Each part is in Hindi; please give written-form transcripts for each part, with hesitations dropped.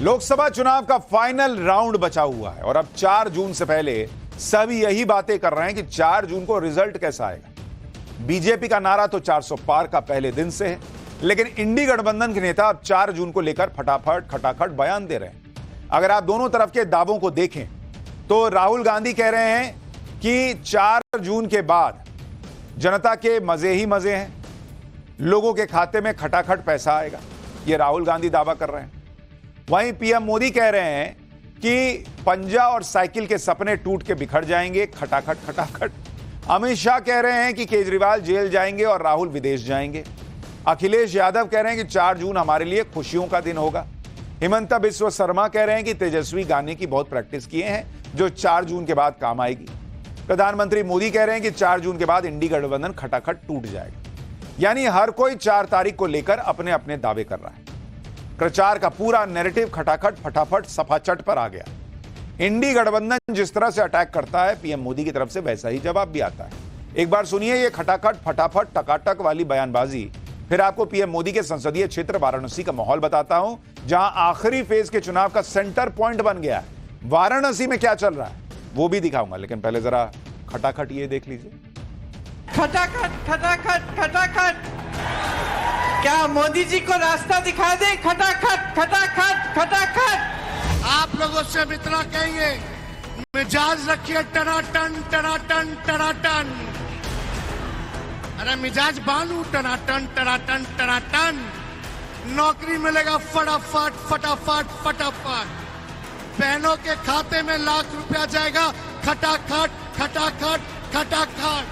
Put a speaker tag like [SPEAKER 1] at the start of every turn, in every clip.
[SPEAKER 1] लोकसभा चुनाव का फाइनल राउंड बचा हुआ है और अब 4 जून से पहले सभी यही बातें कर रहे हैं कि 4 जून को रिजल्ट कैसा आएगा। बीजेपी का नारा तो 400 पार का पहले दिन से है, लेकिन इंडी गठबंधन के नेता अब 4 जून को लेकर फटाफट खटाखट बयान दे रहे हैं। अगर आप दोनों तरफ के दावों को देखें तो राहुल गांधी कह रहे हैं कि 4 जून के बाद जनता के मजे ही मजे हैं, लोगों के खाते में खटाखट पैसा आएगा, यह राहुल गांधी दावा कर रहे हैं। वहीं पीएम मोदी कह रहे हैं कि पंजा और साइकिल के सपने टूट के बिखर जाएंगे, खटाखट खटाखट। अमित शाह कह रहे हैं कि केजरीवाल जेल जाएंगे और राहुल विदेश जाएंगे। अखिलेश यादव कह रहे हैं कि 4 जून हमारे लिए खुशियों का दिन होगा। हिमंता बिस्वा शर्मा कह रहे हैं कि तेजस्वी गाने की बहुत प्रैक्टिस किए हैं जो 4 जून के बाद काम आएगी। प्रधानमंत्री मोदी कह रहे हैं कि 4 जून के बाद इंडी गठबंधन खटाखट टूट जाएगा। यानी हर कोई 4 तारीख को लेकर अपने अपने दावे कर रहा है। प्रचार का पूरा नैरेटिव खटाखट फटाफट सफाचट पर आ गया। इंडी गठबंधन जिस तरह से अटैक करता है, पीएम मोदी की तरफ से वैसा ही जवाब भी आता है। एक बार सुनिए ये खटाखट फटाफट टकाटक वाली बयानबाजी, फिर आपको पीएम मोदी के संसदीय क्षेत्र वाराणसी का माहौल बताता हूं, जहां आखिरी फेज के चुनाव का सेंटर पॉइंट बन गया है। वाराणसी में क्या चल रहा है वो भी दिखाऊंगा, लेकिन पहले जरा खटाखट ये देख लीजिए।
[SPEAKER 2] खटाखट खटाखट खटाखट, क्या मोदी जी को रास्ता दिखा दे? खटाखट खटाखट खटाखट।
[SPEAKER 3] आप लोगों से हम इतना कहेंगे, मिजाज रखिए टनाटन टनाटन टनाटन। अरे मिजाज बांधू टनाटन टनाटन टनाटन। नौकरी मिलेगा फटाफट फटाफट फटाफट। बहनों के खाते में लाख रुपया जाएगा खटाखट खटाखट खटाखट।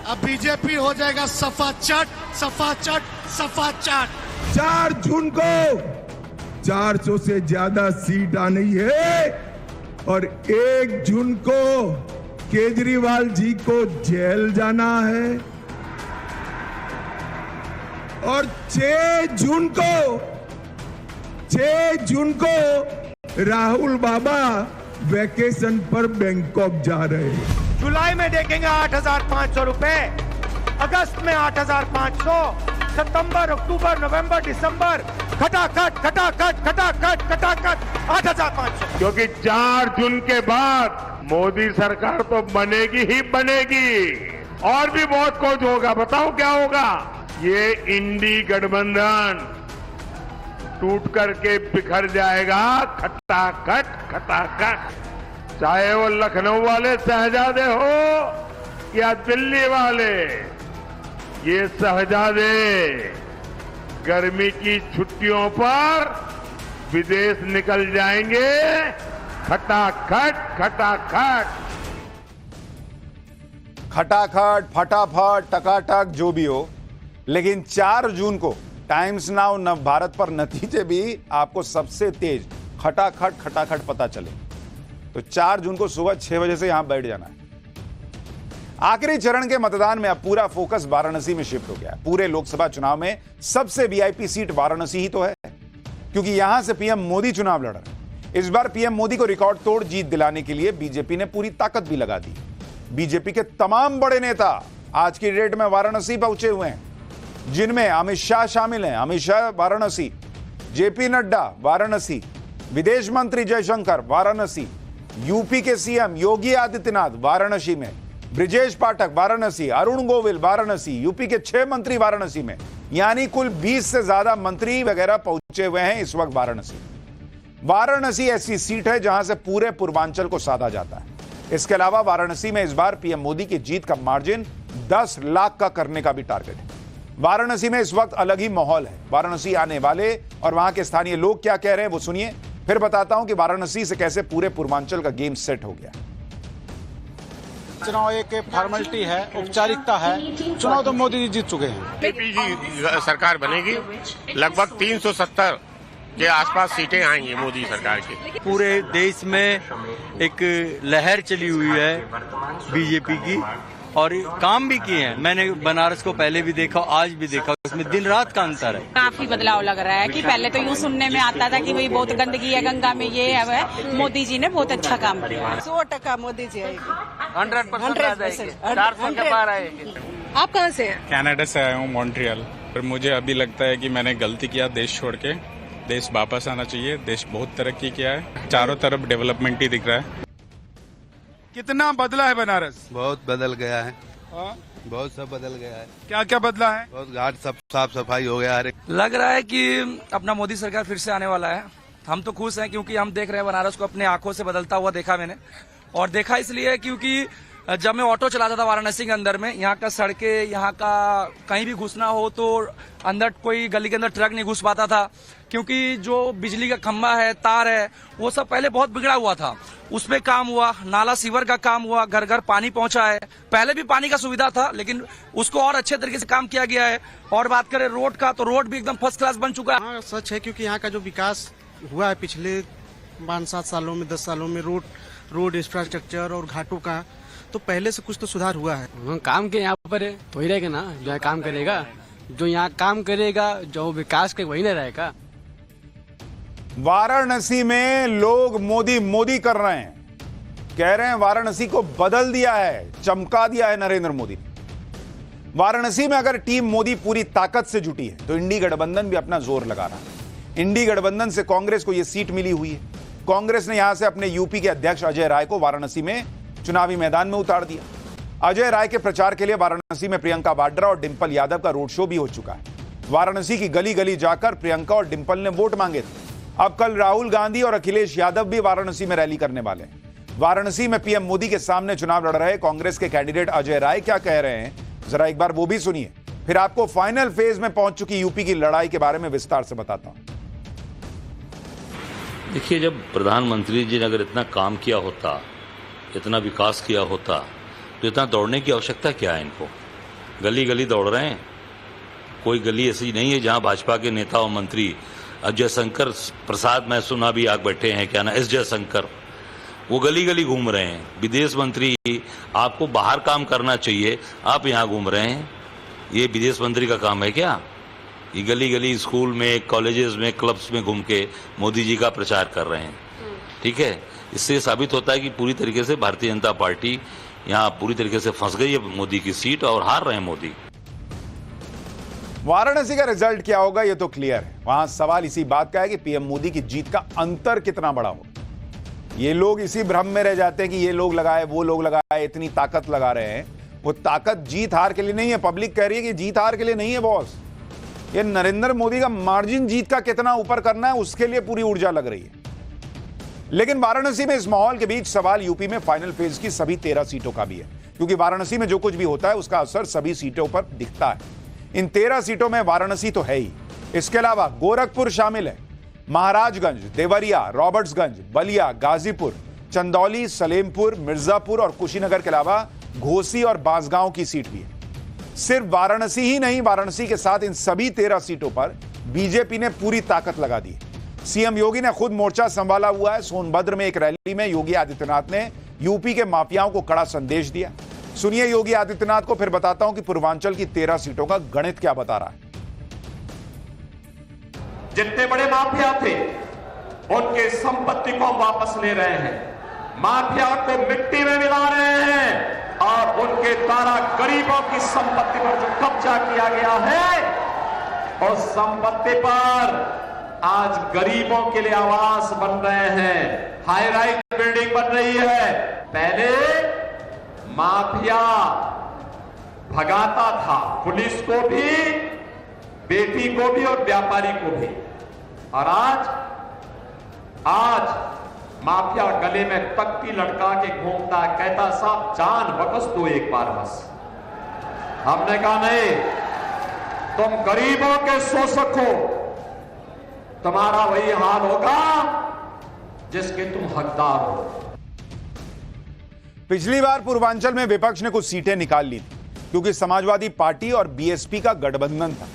[SPEAKER 3] अब बीजेपी हो जाएगा सफाचट सफाचट सफाचट।
[SPEAKER 4] 4 जून को 400 से ज्यादा सीट आनी है और 1 जून को केजरीवाल जी को जेल जाना है और 6 जून को राहुल बाबा वैकेशन पर बैंकॉक जा रहे हैं।
[SPEAKER 2] जुलाई में देखेंगे 8,500 रुपए, अगस्त में 8,500, सितंबर अक्टूबर नवंबर दिसंबर खटाखट खटाखट खटाखट खटाखट 8,500।
[SPEAKER 5] क्योंकि 4 जून के बाद मोदी सरकार तो बनेगी ही बनेगी और भी बहुत कुछ होगा। बताओ क्या होगा? ये इंडी गठबंधन टूट करके बिखर जाएगा खटाखट खटाखट। चाहे वो लखनऊ वाले शहजादे हो या दिल्ली वाले, ये शहजादे गर्मी की छुट्टियों पर विदेश निकल जाएंगे खटाखट खटाखट।
[SPEAKER 1] खटाखट फटाफट टकाटक जो भी हो, लेकिन 4 जून को टाइम्स नाउ नव भारत पर नतीजे भी आपको सबसे तेज खटाखट खटाखट पता चले तो 4 जून को सुबह 6 बजे से यहां बैठ जाना है। आखिरी चरण के मतदान में अब पूरा फोकस वाराणसी में शिफ्ट हो गया है। पूरे लोकसभा चुनाव में सबसे वीआईपी सीट वाराणसी ही तो है, क्योंकि यहां से पीएम मोदी चुनाव लड़ रहे हैं। इस बार पीएम मोदी को रिकॉर्ड तोड़ जीत दिलाने के लिए बीजेपी ने पूरी ताकत भी लगा दी। बीजेपी के तमाम बड़े नेता आज की डेट में वाराणसी पहुंचे हुए हैं, जिनमें अमित शाह शामिल हैं। अमित शाह वाराणसी, जेपी नड्डा वाराणसी, विदेश मंत्री जयशंकर वाराणसी, यूपी के सीएम योगी आदित्यनाथ वाराणसी में, ब्रिजेश पाठक वाराणसी, अरुण गोविल वाराणसी, यूपी के 6 मंत्री वाराणसी में, यानी कुल 20 से ज्यादा मंत्री वगैरह पहुंचे हुए हैं इस वक्त वाराणसी। वाराणसी ऐसी सीट है जहां से पूरे पूर्वांचल को साधा जाता है। इसके अलावा वाराणसी में इस बार पीएम मोदी की जीत का मार्जिन 10 लाख का करने का भी टारगेट है। वाराणसी में इस वक्त अलग ही माहौल है। वाराणसी आने वाले और वहां के स्थानीय लोग क्या कह रहे हैं वो सुनिए, फिर बताता हूं कि वाराणसी से कैसे पूरे पूर्वांचल का गेम सेट हो गया।
[SPEAKER 6] चुनाव एक फॉर्मेलिटी है, औपचारिकता है। चुनाव तो मोदी जी जीत चुके हैं।
[SPEAKER 7] बीजेपी की सरकार बनेगी, लगभग 370 के आसपास सीटें आएंगी मोदी सरकार की।
[SPEAKER 8] पूरे देश में एक लहर चली हुई है बीजेपी की और काम भी किए हैं। मैंने बनारस को पहले भी देखा, आज भी देखा, उसमें दिन रात का अंतर है।
[SPEAKER 9] काफी बदलाव लग रहा है कि पहले तो यूँ सुनने में आता था कि भाई बहुत गंदगी है गंगा में, ये है। मोदी जी ने बहुत अच्छा काम किया।
[SPEAKER 2] 100% मोदी जी आएगी,
[SPEAKER 8] 100% 400 के पार आएगी।
[SPEAKER 2] आप कहाँ से हैं?
[SPEAKER 10] कनाडा से आया हूँ, मॉन्ट्रियल। पर मुझे अभी लगता है कि मैंने गलती किया देश छोड़ के,
[SPEAKER 6] देश वापस आना चाहिए। देश बहुत तरक्की किया है, चारों तरफ डेवलपमेंट ही दिख रहा है।
[SPEAKER 10] कितना बदला है बनारस?
[SPEAKER 11] बहुत बदल गया है। बहुत सब बदल गया है। क्या क्या बदला है? बहुत घाट सब साफ सफाई हो गया है।
[SPEAKER 12] लग रहा है कि अपना मोदी सरकार फिर से आने वाला है। हम तो खुश हैं क्योंकि हम देख रहे हैं बनारस को अपने आंखों से बदलता हुआ देखा मैंने, और देखा इसलिए क्योंकि जब मैं ऑटो चलाता था वाराणसी के अंदर में, यहाँ का सड़कें, यहाँ का कहीं भी घुसना हो तो अंदर कोई गली के अंदर ट्रक नहीं घुस पाता था, क्योंकि जो बिजली का खंभा है, तार है, वो सब पहले बहुत बिगड़ा हुआ था। उसमें काम हुआ, नाला सीवर का काम हुआ, घर घर पानी पहुंचा है। पहले भी पानी का सुविधा था लेकिन उसको और अच्छे तरीके से काम किया गया है। और बात करें रोड का, तो रोड भी एकदम फर्स्ट क्लास बन चुका है।
[SPEAKER 13] हाँ, सच है, क्योंकि यहाँ का जो विकास हुआ है पिछले 5-7 सालों में, 10 सालों में, रोड इंफ्रास्ट्रक्चर और घाटों का, तो पहले से कुछ तो सुधार हुआ है।
[SPEAKER 14] काम के यहाँ पर है तो ही रहेगा ना, जो यहाँ काम करेगा, जो यहाँ काम करेगा, जो विकास के वही ना रहेगा।
[SPEAKER 1] वाराणसी में लोग मोदी मोदी कर रहे हैं, कह रहे हैं वाराणसी को बदल दिया है, चमका दिया है नरेंद्र मोदी ने। वाराणसी में अगर टीम मोदी पूरी ताकत से जुटी है तो इंडी गठबंधन भी अपना जोर लगा रहा है। इंडी गठबंधन से कांग्रेस को यह सीट मिली हुई है। कांग्रेस ने यहां से अपने यूपी के अध्यक्ष अजय राय को वाराणसी में चुनावी मैदान में उतार दिया। अजय राय के प्रचार के लिए वाराणसी में प्रियंका वाड्रा और डिंपल यादव का रोड शो भी हो चुका है। वाराणसी की गली गली जाकर प्रियंका और डिंपल ने वोट मांगे थे। अब कल राहुल गांधी और अखिलेश यादव भी वाराणसी में रैली करने वाले हैं। वाराणसी में पीएम मोदी के सामने चुनाव लड़ रहे कांग्रेस के कैंडिडेट अजय राय क्या कह रहे हैं, जरा एक बार वो भी सुनिए, फिर आपको फाइनल फेज में पहुंच चुकी यूपी की लड़ाई के बारे में विस्तार से बताता हूं।
[SPEAKER 15] देखिए, जब प्रधानमंत्री जी ने अगर इतना काम किया होता, इतना विकास किया होता, तो इतना दौड़ने की आवश्यकता क्या है इनको? गली गली दौड़ रहे हैं। कोई गली ऐसी नहीं है जहां भाजपा के नेता और मंत्री, जयशंकर प्रसाद, मैं सुना भी आग बैठे हैं, क्या ना, एस जयशंकर, वो गली गली घूम रहे हैं। विदेश मंत्री, आपको बाहर काम करना चाहिए, आप यहाँ घूम रहे हैं। ये विदेश मंत्री का काम है क्या? ये गली गली स्कूल में, कॉलेजेस में, क्लब्स में घूम के मोदी जी का प्रचार कर रहे हैं। ठीक है, इससे साबित होता है कि पूरी तरीके से भारतीय जनता पार्टी यहाँ पूरी तरीके से फंस गई है मोदी की सीट, और हार रहे हैं मोदी।
[SPEAKER 1] वाराणसी का रिजल्ट क्या होगा ये तो क्लियर है। वहां सवाल इसी बात का है कि पीएम मोदी की जीत का अंतर कितना बड़ा हो। ये लोग इसी भ्रम में रह जाते हैं कि ये लोग लगाए, वो लोग लगाए, इतनी ताकत लगा रहे हैं। वो ताकत जीत हार के लिए नहीं है। पब्लिक कह रही है कि जीत हार के लिए नहीं है बॉस, ये नरेंद्र मोदी का मार्जिन जीत का कितना ऊपर करना है, उसके लिए पूरी ऊर्जा लग रही है। लेकिन वाराणसी में इस माहौल के बीच सवाल यूपी में फाइनल फेज की सभी 13 सीटों का भी है, क्योंकि वाराणसी में जो कुछ भी होता है उसका असर सभी सीटों पर दिखता है। इन 13 सीटों में वाराणसी तो है ही, इसके अलावा गोरखपुर शामिल है, महाराजगंज, देवरिया, रॉबर्ट्सगंज, बलिया, गाजीपुर, चंदौली, सलेमपुर, मिर्जापुर और कुशीनगर के अलावा घोसी और बांसगांव की सीट भी है। सिर्फ वाराणसी ही नहीं, वाराणसी के साथ इन सभी 13 सीटों पर बीजेपी ने पूरी ताकत लगा दी। सीएम योगी ने खुद मोर्चा संभाला हुआ है। सोनभद्र में एक रैली में योगी आदित्यनाथ ने यूपी के माफियाओं को कड़ा संदेश दिया। सुनिए योगी आदित्यनाथ को, फिर बताता हूं कि पूर्वांचल की 13 सीटों का गणित क्या बता रहा है।
[SPEAKER 16] जितने बड़े माफिया थे उनके संपत्ति को वापस ले रहे हैं, माफिया को मिट्टी में मिला रहे हैं, और उनके द्वारा गरीबों की संपत्ति पर जो कब्जा किया गया है उस संपत्ति पर आज गरीबों के लिए आवास बन रहे हैं, हाई राइज बिल्डिंग बन रही है। पहले माफिया भगाता था पुलिस को भी, बेटी को भी और व्यापारी को भी, और आज माफिया गले में तख्ती लटका के घूमता, कहता साहब जान बख्श दो एक बार बस। हमने कहा नहीं, तुम गरीबों के शोषक हो, तुम्हारा वही हाल होगा जिसके तुम हकदार हो।
[SPEAKER 1] पिछली बार पूर्वांचल में विपक्ष ने कुछ सीटें निकाल ली थी क्योंकि समाजवादी पार्टी और बीएसपी का गठबंधन था,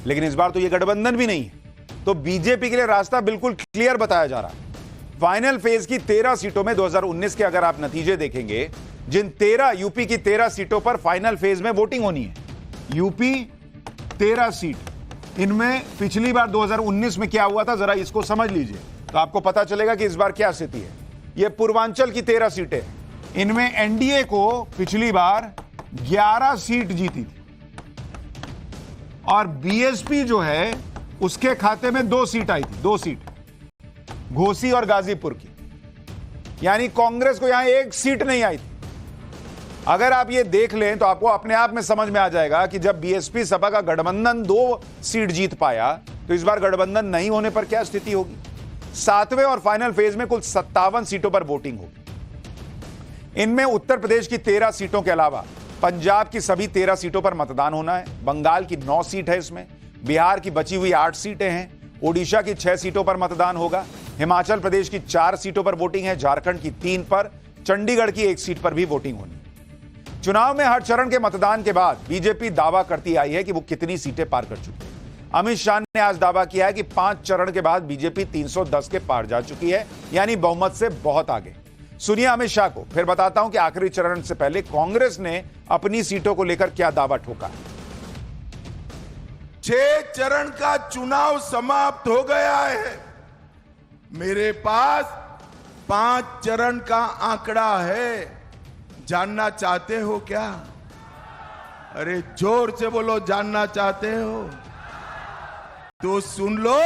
[SPEAKER 1] लेकिन इस बार तो यह गठबंधन भी नहीं है, तो बीजेपी के लिए रास्ता बिल्कुल क्लियर बताया जा रहा है। फाइनल फेज की 13 सीटों में 2019 के अगर आप नतीजे देखेंगे, जिन 13 यूपी की 13 सीटों पर फाइनल फेज में वोटिंग होनी है, यूपी 13 सीट, इनमें पिछली बार 2019 में क्या हुआ था जरा इसको समझ लीजिए, तो आपको पता चलेगा कि इस बार क्या स्थिति है। यह पूर्वांचल की 13 सीटें, इनमें एनडीए को पिछली बार 11 सीट जीती थी और बीएसपी जो है उसके खाते में 2 सीट आई थी, 2 सीट, घोसी और गाजीपुर की। यानी कांग्रेस को यहां 1 सीट नहीं आई थी। अगर आप ये देख लें तो आपको अपने आप में समझ में आ जाएगा कि जब बीएसपी सपा का गठबंधन 2 सीट जीत पाया तो इस बार गठबंधन नहीं होने पर क्या स्थिति होगी। 7वें और फाइनल फेज में कुल 57 सीटों पर वोटिंग होगी। इनमें उत्तर प्रदेश की 13 सीटों के अलावा पंजाब की सभी 13 सीटों पर मतदान होना है। बंगाल की 9 सीट है इसमें, बिहार की बची हुई 8 सीटें हैं, ओडिशा की 6 सीटों पर मतदान होगा, हिमाचल प्रदेश की 4 सीटों पर वोटिंग है, झारखंड की 3 पर, चंडीगढ़ की 1 सीट पर भी वोटिंग होनी है। चुनाव में हर चरण के मतदान के बाद बीजेपी दावा करती आई है कि वो कितनी सीटें पार कर चुकी है। अमित शाह ने आज दावा किया है कि 5 चरण के बाद बीजेपी 310 के पार जा चुकी है, यानी बहुमत से बहुत आगे। सुनिए अमित शाह को, फिर बताता हूं कि आखिरी चरण से पहले कांग्रेस ने अपनी सीटों को लेकर क्या दावा ठोका।
[SPEAKER 4] 6 चरण का चुनाव समाप्त हो गया है। मेरे पास 5 चरण का आंकड़ा है। जानना चाहते हो क्या? अरे जोर से बोलो, जानना चाहते हो तो सुन लो।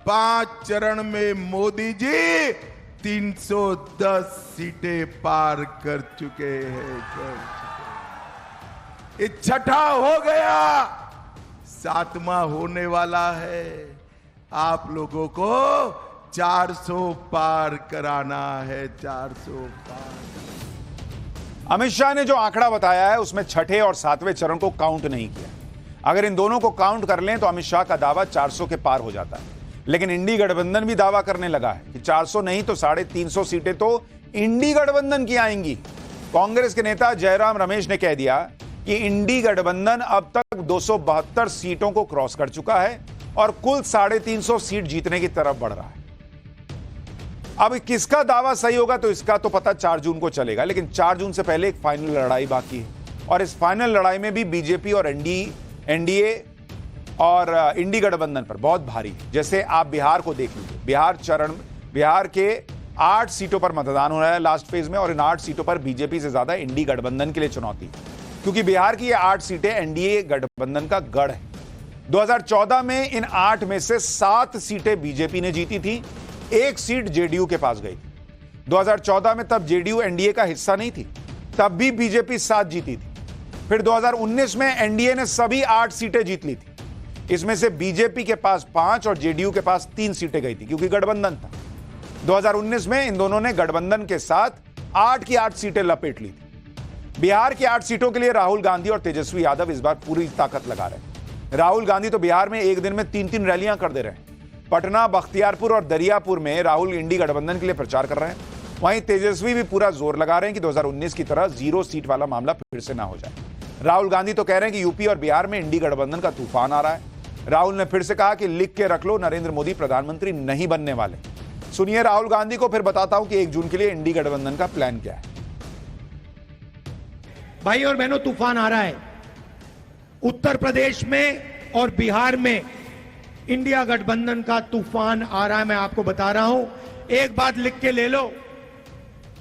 [SPEAKER 4] 5 चरण में मोदी जी 310 सीटें पार कर चुके हैं। ये 6ठा हो गया, 7वां होने वाला है। आप लोगों को 400 पार कराना है, 400 पार।
[SPEAKER 1] अमित शाह ने जो आंकड़ा बताया है उसमें 6ठे और 7वें चरण को काउंट नहीं किया। अगर इन दोनों को काउंट कर लें तो अमित शाह का दावा 400 के पार हो जाता है। लेकिन इंडी गठबंधन भी दावा करने लगा है कि 400 नहीं तो 350 सीटें तो इंडी गठबंधन की आएंगी। कांग्रेस के नेता जयराम रमेश ने कह दिया कि इंडी गठबंधन अब तक 272 सीटों को क्रॉस कर चुका है और कुल 350 सीट जीतने की तरफ बढ़ रहा है। अब किसका दावा सही होगा तो इसका तो पता 4 जून को चलेगा, लेकिन 4 जून से पहले एक फाइनल लड़ाई बाकी है और इस फाइनल लड़ाई में भी बीजेपी और एनडीए और इंडी गठबंधन पर बहुत भारी है। जैसे आप बिहार को देख लीजिए, बिहार के 8 सीटों पर मतदान हो रहा है लास्ट फेज में और इन 8 सीटों पर बीजेपी से ज्यादा इंडी गठबंधन के लिए चुनौती है, क्योंकि बिहार की ये 8 सीटें एनडीए गठबंधन का गढ़ है। 2014 में इन 8 में से 7 सीटें बीजेपी ने जीती थी, 1 सीट जेडीयू के पास गई। 2014 में तब जेडीयू एनडीए का हिस्सा नहीं थी, तब भी बीजेपी 7 जीती थी। फिर 2019 में एनडीए ने सभी 8 सीटें जीत ली थी। इसमें से बीजेपी के पास 5 और जेडीयू के पास 3 सीटें गई थी, क्योंकि गठबंधन था। 2019 में इन दोनों ने गठबंधन के साथ 8 की 8 सीटें लपेट ली थी। बिहार की 8 सीटों के लिए राहुल गांधी और तेजस्वी यादव इस बार पूरी ताकत लगा रहे हैं। राहुल गांधी तो बिहार में एक दिन में 3-3 रैलियां कर दे रहे हैं। पटना, बख्तियारपुर और दरियापुर में राहुल इंडी गठबंधन के लिए प्रचार कर रहे हैं। वहीं तेजस्वी भी पूरा जोर लगा रहे हैं कि 2019 की तरह 0 सीट वाला मामला फिर से ना हो जाए। राहुल गांधी तो कह रहे हैं कि यूपी और बिहार में इंडी गठबंधन का तूफान आ रहा है। राहुल ने फिर से कहा कि लिख के रख लो, नरेंद्र मोदी प्रधानमंत्री नहीं बनने वाले। सुनिए राहुल गांधी को, फिर बताता हूं कि 1 जून के लिए इंडी गठबंधन का प्लान क्या है।
[SPEAKER 2] भाई और बहनों, तूफान आ रहा है उत्तर प्रदेश में और बिहार में। इंडिया गठबंधन का तूफान आ रहा है, मैं आपको बता रहा हूं। एक बात लिख के ले लो,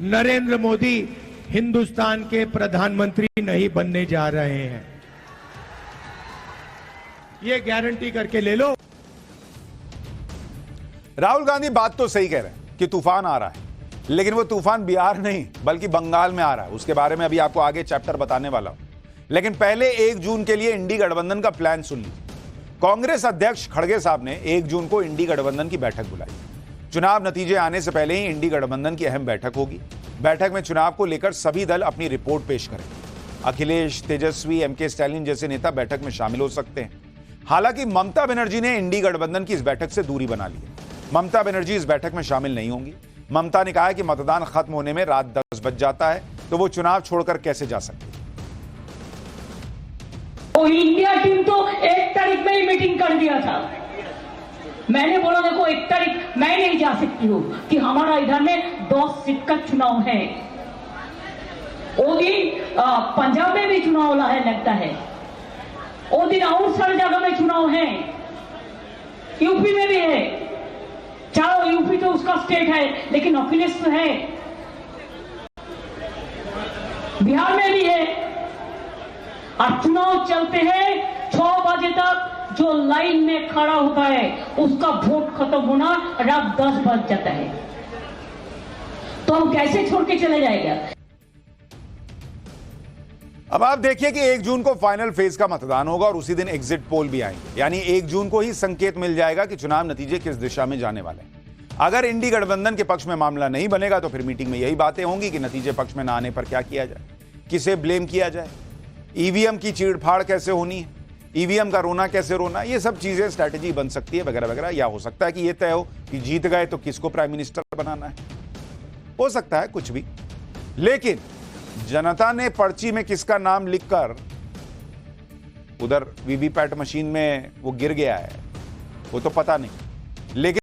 [SPEAKER 2] नरेंद्र मोदी हिंदुस्तान के प्रधानमंत्री नहीं बनने जा रहे हैं, ये गारंटी करके ले लो।
[SPEAKER 1] राहुल गांधी बात तो सही कह रहे हैं कि तूफान आ रहा है, लेकिन वो तूफान बिहार नहीं बल्कि बंगाल में आ रहा है। उसके बारे में अभी आपको आगे चैप्टर बताने वाला हूं, लेकिन पहले 1 जून के लिए इंडी गठबंधन का प्लान सुन लीजिए। कांग्रेस अध्यक्ष खड़गे साहब ने 1 जून को इंडी गठबंधन की बैठक बुलाई। चुनाव नतीजे आने से पहले ही इंडी गठबंधन की अहम बैठक होगी। बैठक में चुनाव को लेकर सभी दल अपनी रिपोर्ट पेश करेंगे। अखिलेश, तेजस्वी, एमके स्टालिन जैसे नेता बैठक में शामिल हो सकते हैं। हालांकि ममता बनर्जी ने इंडी गठबंधन की इस बैठक से दूरी बना ली है। ममता बनर्जी इस बैठक में शामिल नहीं होंगी। ममता ने कहा है कि मतदान खत्म होने में रात 10 बज जाता है, तो वो चुनाव छोड़कर कैसे जा सकती है।
[SPEAKER 17] वो इंडिया टीम तो 1 तारीख में ही मीटिंग कर दिया था। मैंने बोला देखो 1 तारीख मैं नहीं जा सकती हूँ कि हमारा इधर में 10 सीट का चुनाव है। वो दिन पंजाब में भी चुनाव वाला है लगता है, वो दिन और सारी जगह में चुनाव है, यूपी में भी है। चलो यूपी तो उसका स्टेट है, लेकिन अखिलेश तो है, बिहार में भी है। और चुनाव चलते हैं 6 बजे तक, जो लाइन में खड़ा होता है उसका वोट खत्म होना रात 10 बज जाता है, तो हम कैसे छोड़ के चले जाएगा।
[SPEAKER 1] अब आप देखिए कि 1 जून को फाइनल फेज का मतदान होगा और उसी दिन एग्जिट पोल भी आएंगे, यानी 1 जून को ही संकेत मिल जाएगा कि चुनाव नतीजे किस दिशा में जाने वाले हैं। अगर इंडी गठबंधन के पक्ष में मामला नहीं बनेगा तो फिर मीटिंग में यही बातें होंगी कि नतीजे पक्ष में ना आने पर क्या किया जाए, किसे ब्लेम किया जाए, ईवीएम की चीड़फाड़ कैसे होनी है, ईवीएम का रोना कैसे रोना, ये सब चीजें स्ट्रैटेजी बन सकती है वगैरह वगैरह। या हो सकता है कि यह तय हो कि जीत गए तो किसको प्राइम मिनिस्टर बनाना है, हो सकता है कुछ भी। लेकिन जनता ने पर्ची में किसका नाम लिखकर उधर वीवीपैट मशीन में वो गिर गया है वो तो पता नहीं, लेकिन